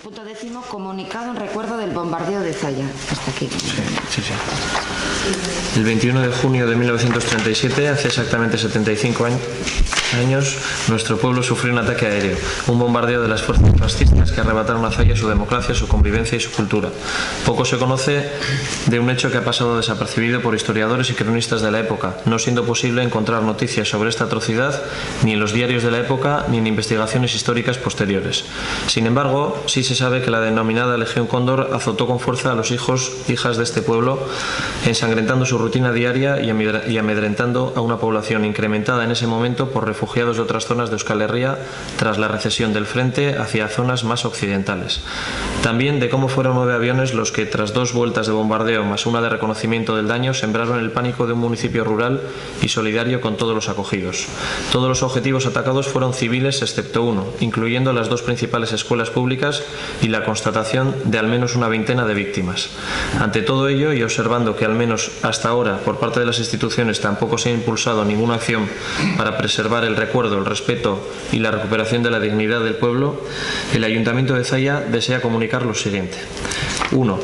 punto 10º, comunicado en recuerdo del bombardeo de Zaya. Hasta aquí. Sí. El 21 de junio de 1937, hace exactamente 75 años, nuestro pueblo sufrió un ataque aéreo, un bombardeo de las fuerzas fascistas que arrebataron a Zaya su democracia, su convivencia y su cultura. Poco se conoce de un hecho que ha pasado desapercibido por historiadores y cronistas de la época, no siendo posible encontrar noticias sobre esta atrocidad ni en los diarios de la época ni en investigaciones históricas posteriores. Sin embargo, sí se sabe que la denominada Legión Cóndor azotó con fuerza a los hijas de este pueblo, ensangrentando su rutina diaria y amedrentando a una población incrementada en ese momento por refugiados de otras zonas de Euskal Herria tras la recesión del frente hacia zonas más occidentales. También de cómo fueron 9 aviones los que, tras 2 vueltas de bombardeo más una de reconocimiento del daño, sembraron el pánico de un municipio rural y solidario con todos los acogidos. Todos los objetivos atacados fueron civiles excepto uno, incluyendo las 2 principales escuelas públicas y la constatación de al menos una veintena de víctimas. Ante todo ello, y observando que al menos hasta ahora por parte de las instituciones tampoco se ha impulsado ninguna acción para preservar el recuerdo, el respeto y la recuperación de la dignidad del pueblo, el Ayuntamiento de Zaya desea comunicar lo siguiente. 1.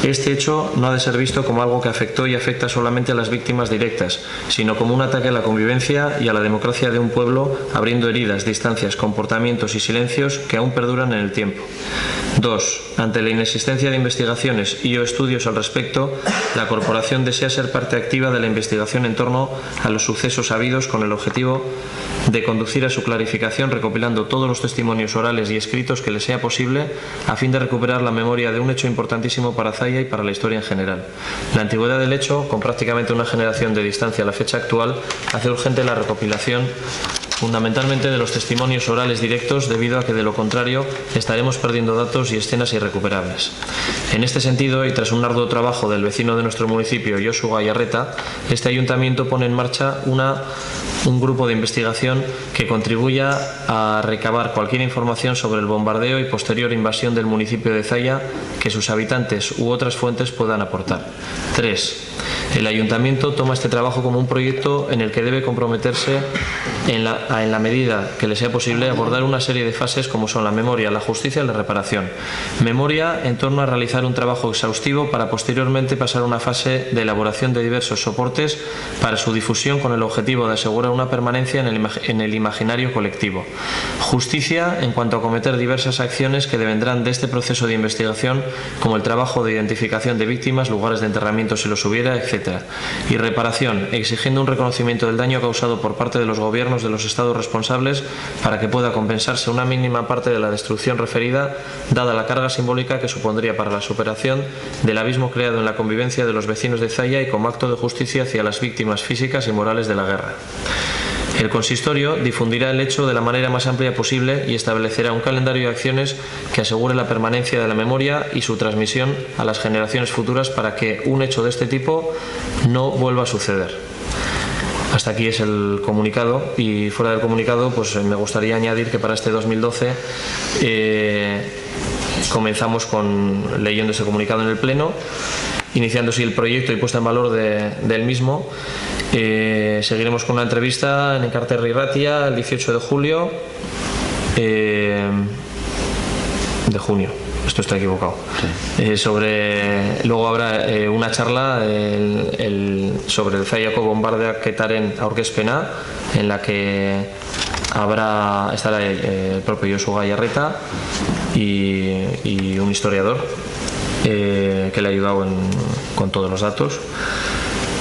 Este hecho no ha de ser visto como algo que afectó y afecta solamente a las víctimas directas, sino como un ataque a la convivencia y a la democracia de un pueblo, abriendo heridas, distancias, comportamientos y silencios que aún perduran en el tiempo. 2. Ante la inexistencia de investigaciones y o estudios al respecto, la Corporación desea ser parte activa de la investigación en torno a los sucesos habidos con el objetivo de conducir a su clarificación recopilando todos los testimonios orales y escritos que le sea posible a fin de recuperar la memoria de un hecho importantísimo para Zaya y para la historia en general. La antigüedad del hecho, con prácticamente una generación de distancia a la fecha actual, hace urgente la recopilación fundamentalmente de los testimonios orales directos, debido a que de lo contrario estaremos perdiendo datos y escenas irrecuperables. En este sentido, y tras un arduo trabajo del vecino de nuestro municipio, Josu Gallarreta, este ayuntamiento pone en marcha un grupo de investigación que contribuya a recabar cualquier información sobre el bombardeo y posterior invasión del municipio de Zaya que sus habitantes u otras fuentes puedan aportar. 3. El ayuntamiento toma este trabajo como un proyecto en el que debe comprometerse en la medida que le sea posible abordar una serie de fases como son la memoria, la justicia y la reparación. Memoria en torno a realizar un trabajo exhaustivo para posteriormente pasar a una fase de elaboración de diversos soportes para su difusión con el objetivo de asegurar una permanencia en el imaginario colectivo. Justicia en cuanto a cometer diversas acciones que devendrán de este proceso de investigación, como el trabajo de identificación de víctimas, lugares de enterramiento si los hubiera, etc. Y reparación, exigiendo un reconocimiento del daño causado por parte de los gobiernos de los estados responsables para que pueda compensarse una mínima parte de la destrucción referida, dada la carga simbólica que supondría para la superación del abismo creado en la convivencia de los vecinos de Zaya y como acto de justicia hacia las víctimas físicas y morales de la guerra. El consistorio difundirá el hecho de la manera más amplia posible y establecerá un calendario de acciones que asegure la permanencia de la memoria y su transmisión a las generaciones futuras para que un hecho de este tipo no vuelva a suceder. Hasta aquí es el comunicado, y fuera del comunicado pues me gustaría añadir que para este 2012 comenzamos leyendo ese comunicado en el Pleno, iniciando así el proyecto y puesta en valor del mismo. Seguiremos con una entrevista en Enkarterri Irratia el 18 de julio de junio. Esto está equivocado. Sí. Luego habrá una charla sobre el Zayako bombardaketaren aurkezpena, en la que estará el propio Josu Gallarreta y un historiador que le ha ayudado con todos los datos.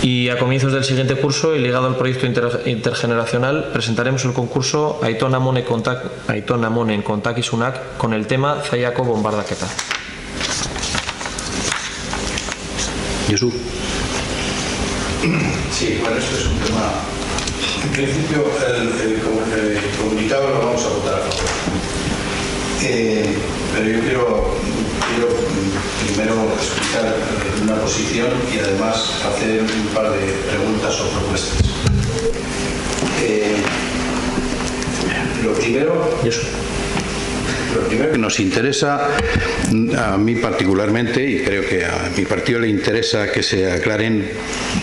Y a comienzos del siguiente curso, y ligado al proyecto intergeneracional, presentaremos el concurso Aitona Monen Kontakizunak con el tema Zayako bombardaketa. Josu. Sí, bueno, esto es un tema. En principio, el comunicado lo vamos a votar a favor. Pero yo quiero primero explicar una posición y además hacer un par de preguntas o propuestas. Lo primero que nos interesa, a mí particularmente, y creo que a mi partido le interesa que se aclaren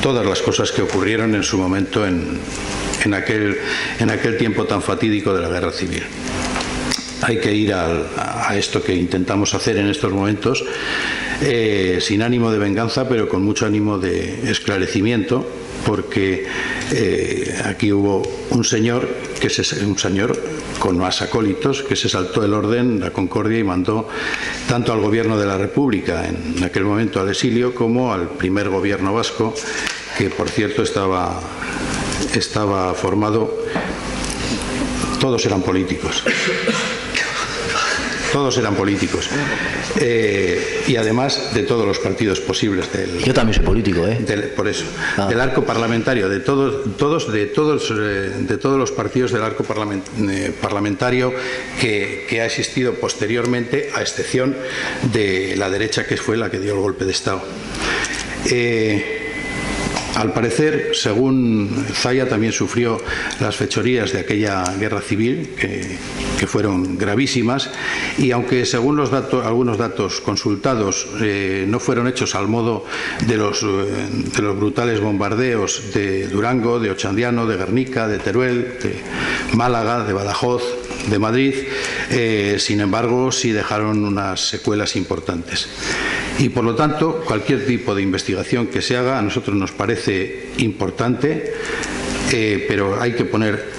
todas las cosas que ocurrieron en su momento en aquel tiempo tan fatídico de la guerra civil. hay que ir a esto que intentamos hacer en estos momentos, sin ánimo de venganza, pero con mucho ánimo de esclarecimiento, porque aquí hubo un señor con más acólitos que se saltó el orden, la concordia, y mandó tanto al gobierno de la República, en aquel momento al exilio, como al primer gobierno vasco, que por cierto estaba formado, todos eran políticos. Todos eran políticos, y además de todos los partidos posibles yo también soy político, por eso, del arco parlamentario, de todos los partidos del arco parlamentario que ha existido posteriormente, a excepción de la derecha, que fue la que dio el golpe de Estado. Al parecer, según Zaya, también sufrió las fechorías de aquella guerra civil, que fueron gravísimas, y aunque según algunos datos consultados no fueron hechos al modo de los brutales bombardeos de Durango, de Ochandiano, de Guernica, de Teruel, de Málaga, de Badajoz, de Madrid, sin embargo sí dejaron unas secuelas importantes. Y por lo tanto, cualquier tipo de investigación que se haga a nosotros nos parece importante, pero hay que poner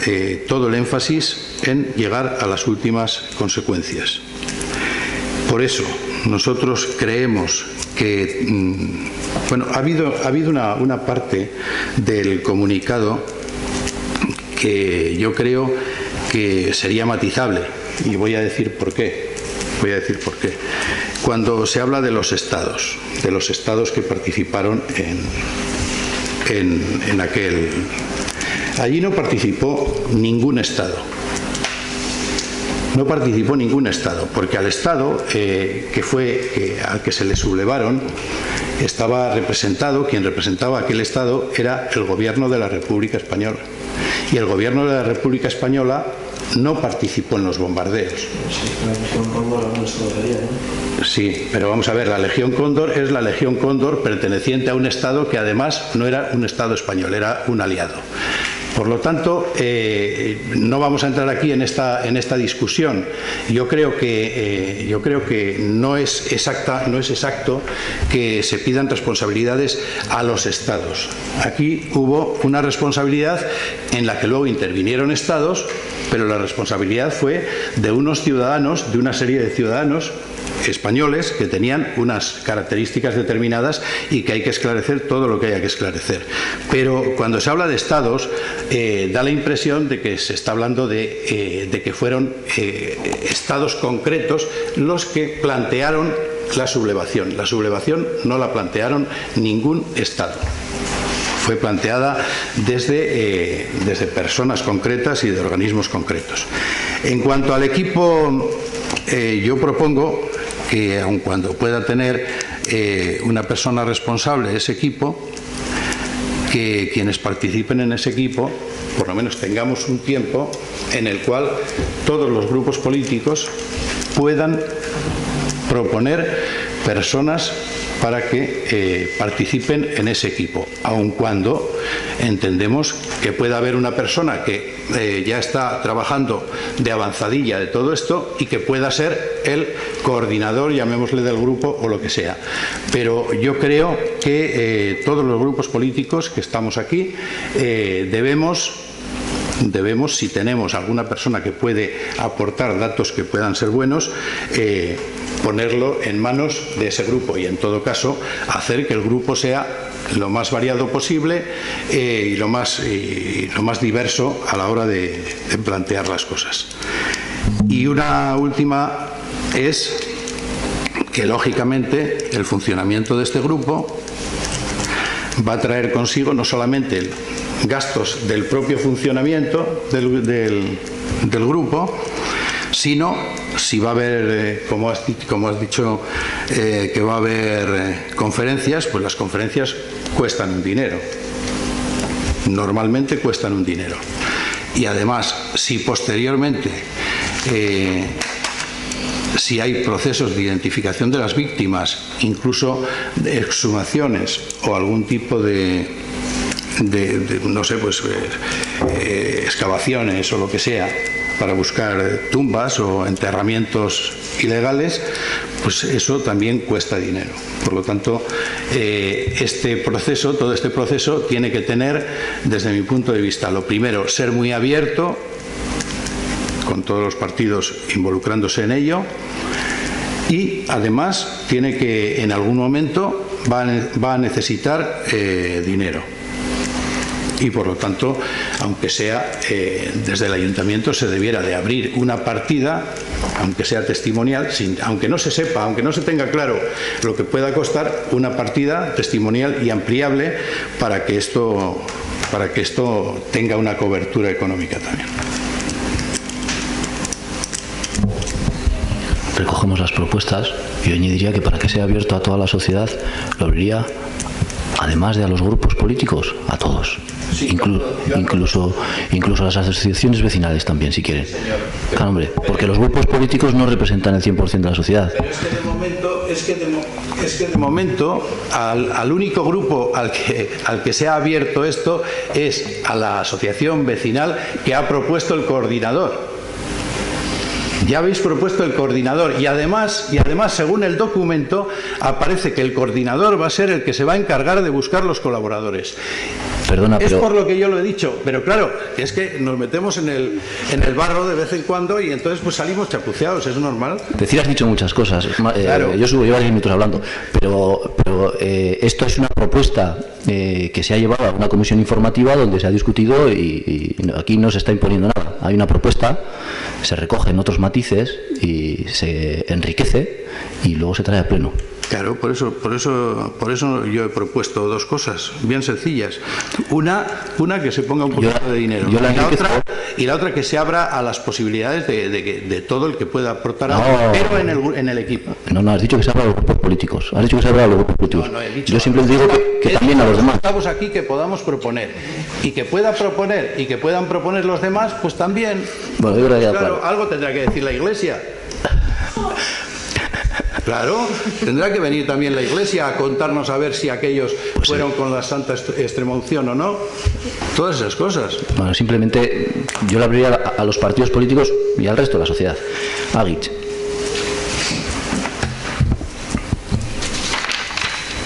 todo el énfasis en llegar a las últimas consecuencias. Por eso nosotros creemos que ha habido una parte del comunicado que yo creo que sería matizable, y voy a decir por qué. Cuando se habla de los estados que participaron en aquel... Allí no participó ningún estado. No participó ningún estado, porque al estado al que se le sublevaron estaba representado, quien representaba aquel estado era el gobierno de la República Española. Y el gobierno de la República Española no participó en los bombardeos. Sí, pero vamos a ver, la Legión Cóndor es la Legión Cóndor perteneciente a un Estado que además no era un Estado español, era un aliado. Por lo tanto, no vamos a entrar aquí en esta discusión. Yo creo que no es exacto que se pidan responsabilidades a los estados. Aquí hubo una responsabilidad en la que luego intervinieron estados, pero la responsabilidad fue de unos ciudadanos, de una serie de ciudadanos españoles que tenían unas características determinadas y que hay que esclarecer todo lo que haya que esclarecer. Pero cuando se habla de estados, da la impresión de que se está hablando de que fueron estados concretos los que plantearon la sublevación. La sublevación no la plantearon ningún estado. Fue planteada desde personas concretas y de organismos concretos. En cuanto al equipo, yo propongo que, aun cuando pueda tener una persona responsable de ese equipo, que quienes participen en ese equipo, por lo menos tengamos un tiempo en el cual todos los grupos políticos puedan proponer personas para que participen en ese equipo, aun cuando entendemos que pueda haber una persona que ya está trabajando de avanzadilla de todo esto y que pueda ser el coordinador, llamémosle, del grupo o lo que sea. Pero yo creo que todos los grupos políticos que estamos aquí debemos, si tenemos alguna persona que puede aportar datos que puedan ser buenos, ponerlo en manos de ese grupo y, en todo caso, hacer que el grupo sea lo más variado posible y lo más diverso a la hora de plantear las cosas. Y una última es que, lógicamente, el funcionamiento de este grupo va a traer consigo no solamente gastos del propio funcionamiento del grupo, sino si va a haber, como has dicho, que va a haber conferencias, pues las conferencias cuestan un dinero. Normalmente cuestan un dinero. Y además, si posteriormente, si hay procesos de identificación de las víctimas, incluso de exhumaciones o algún tipo de no sé, pues excavaciones o lo que sea, buscar tumbas o enterramientos ilegales, pues eso también cuesta dinero. Por lo tanto, todo este proceso tiene que tener, desde mi punto de vista, lo primero, ser muy abierto, con todos los partidos involucrándose en ello, y además tiene que, en algún momento, va a necesitar dinero. Y por lo tanto, aunque sea desde el ayuntamiento, se debiera de abrir una partida, aunque sea testimonial, aunque no se sepa, aunque no se tenga claro lo que pueda costar, una partida testimonial y ampliable para que esto tenga una cobertura económica también. Recogemos las propuestas y yo añadiría que para que sea abierto a toda la sociedad, lo abriría, además de a los grupos políticos, a todos. Sí, incluso a las asociaciones vecinales también, si quieren. Claro, hombre, porque los grupos políticos no representan el 100% de la sociedad. Pero es que de momento al único grupo al que se ha abierto esto es a la asociación vecinal que ha propuesto el coordinador. Ya habéis propuesto el coordinador y además, según el documento, aparece que el coordinador va a ser el que se va a encargar de buscar los colaboradores. Perdona, es por lo que yo lo he dicho, pero claro, es que nos metemos en el barro de vez en cuando y entonces pues salimos chapuceados, es normal. Decir, has dicho muchas cosas, claro. Yo llevo 10 minutos hablando, pero esto es una propuesta que se ha llevado a una comisión informativa donde se ha discutido y aquí no se está imponiendo nada. Hay una propuesta, se recogen otros matices y se enriquece y luego se trae a pleno. Claro, por eso yo he propuesto dos cosas bien sencillas. Una que se ponga un poquito de dinero. Y la otra que se abra a las posibilidades de todo el que pueda aportar algo, pero en el equipo. No, has dicho que se abra a los grupos políticos. Has dicho que se abra a los grupos políticos. No, he dicho, yo siempre digo que también a los demás. Estamos aquí que podamos proponer. Y que pueda proponer y que puedan proponer los demás, pues también. Bueno, yo creo que claro, algo tendrá que decir la Iglesia. Claro, tendrá que venir también la Iglesia a contarnos a ver si aquellos fueron con la Santa Extremaunción o no. Todas esas cosas. Bueno, simplemente yo le abriría a los partidos políticos y al resto de la sociedad. Agich.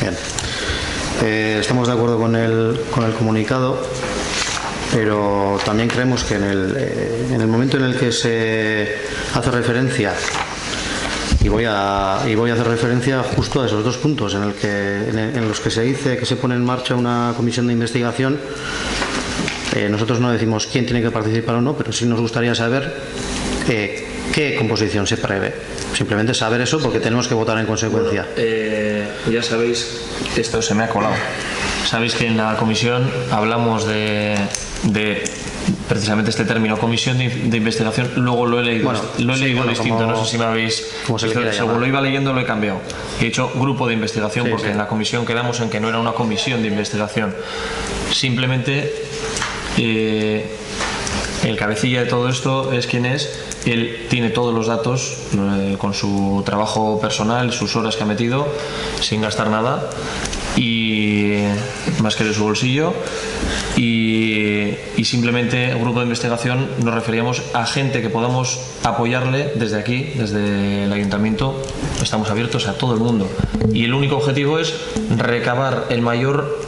Bien. Estamos de acuerdo con el comunicado, pero también creemos que en el momento en el que se hace referencia, y voy a hacer referencia justo a esos dos puntos en los que se dice que se pone en marcha una comisión de investigación. Nosotros no decimos quién tiene que participar o no, pero sí nos gustaría saber qué composición se prevé. Simplemente saber eso porque tenemos que votar en consecuencia. Ya sabéis, esto se me ha colado. Sabéis que en la comisión hablamos de precisamente este término, comisión de investigación. Luego lo he leído, distinto, no sé si me habéis... Según lo iba leyendo lo he cambiado. He dicho grupo de investigación porque en la comisión quedamos en que no era una comisión de investigación. Simplemente el cabecilla de todo esto es quien es. Él tiene todos los datos con su trabajo personal, sus horas que ha metido, sin gastar nada, y más que de su bolsillo. Y simplemente un grupo de investigación nos referíamos a gente que podamos apoyarle desde aquí, desde el ayuntamiento. Estamos abiertos a todo el mundo y el único objetivo es recabar el mayor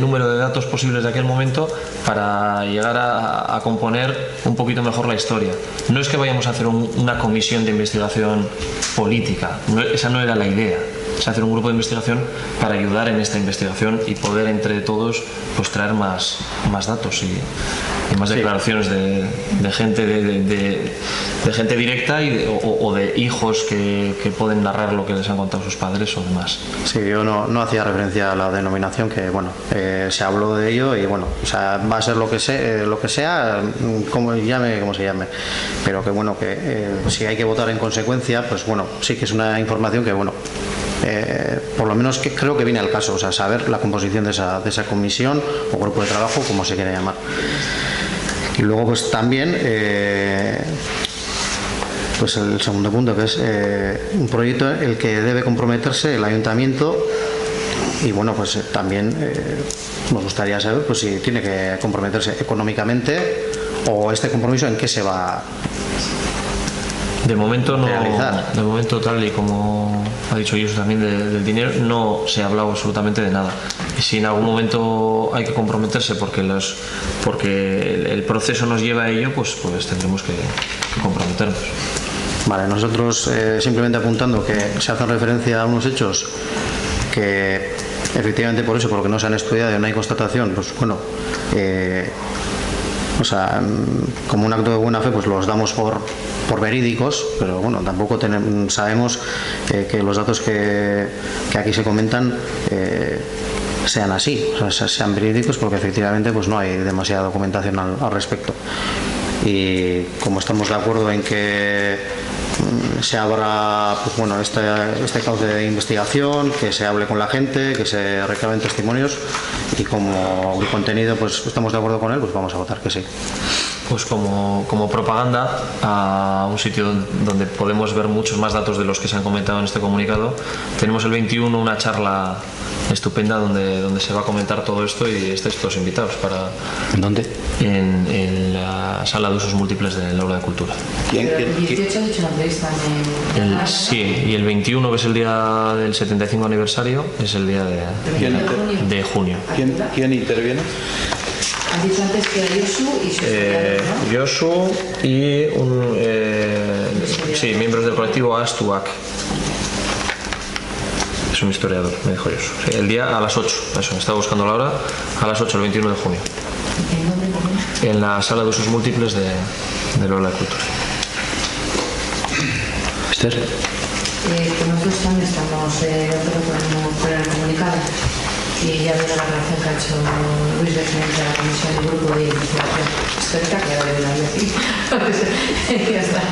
número de datos posibles de aquel momento para llegar a componer un poquito mejor la historia. No es que vayamos a hacer una comisión de investigación política, esa no era la idea. Es hacer un grupo de investigación para ayudar en esta investigación y poder entre todos pues traer más datos y más declaraciones de gente de gente directa o de hijos que pueden narrar lo que les han contado sus padres o demás. Sí, yo no hacía referencia a la denominación, que bueno, se habló de ello y bueno, o sea, va a ser lo que sea, como se llame, pero que bueno, que si hay que votar en consecuencia, pues bueno, sí que es una información que bueno, por lo menos que creo que viene al caso, o sea, saber la composición de esa comisión o grupo de trabajo, como se quiera llamar. Y luego pues también pues el segundo punto, que es un proyecto en el que debe comprometerse el ayuntamiento, y bueno, pues también nos gustaría saber pues si tiene que comprometerse económicamente o este compromiso en qué se va De momento no, realizar. de momento tal y como ha dicho Josu también del dinero, no se ha hablado absolutamente de nada. Y si en algún momento hay que comprometerse porque el proceso nos lleva a ello, pues tendremos que comprometernos. Vale, nosotros simplemente apuntando que se hacen referencia a unos hechos que efectivamente por eso, porque no se han estudiado y no hay constatación, pues bueno, o sea, como un acto de buena fe, pues los damos por verídicos, pero bueno, tampoco sabemos que los datos que aquí se comentan sean así, o sea, sean verídicos, porque efectivamente pues no hay demasiada documentación al respecto. Y como estamos de acuerdo en que se abra pues bueno, este cauce de investigación, que se hable con la gente, que se recaben testimonios, y como contenido pues estamos de acuerdo con él, pues vamos a votar que sí. Pues como propaganda a un sitio donde podemos ver muchos más datos de los que se han comentado en este comunicado, tenemos el 21 una charla estupenda donde se va a comentar todo esto y estáis todos invitados para... ¿En dónde? En la sala de usos múltiples del Aula de Cultura. El 18 ha dicho una entrevista en... Sí, y el 21, que es el día del 75 aniversario, es el día de junio. ¿Quién interviene? Has dicho antes que Josu y sus sociedades, ¿no? Josu y miembros del colectivo Astuak. Es un historiador, me dijo Josu. Sí, el día a las 8, eso, estaba buscando la hora, a las 8, el 21 de junio. ¿En dónde, perdón? En la sala de usos múltiples del Aula de Cultura. Esther. Que nosotros también estamos de acuerdo con el comunicado, y ya viene la relación que ha hecho Luis referente a la comisión del grupo de investigación. Espero que ha quedado bien aquí. Ya está.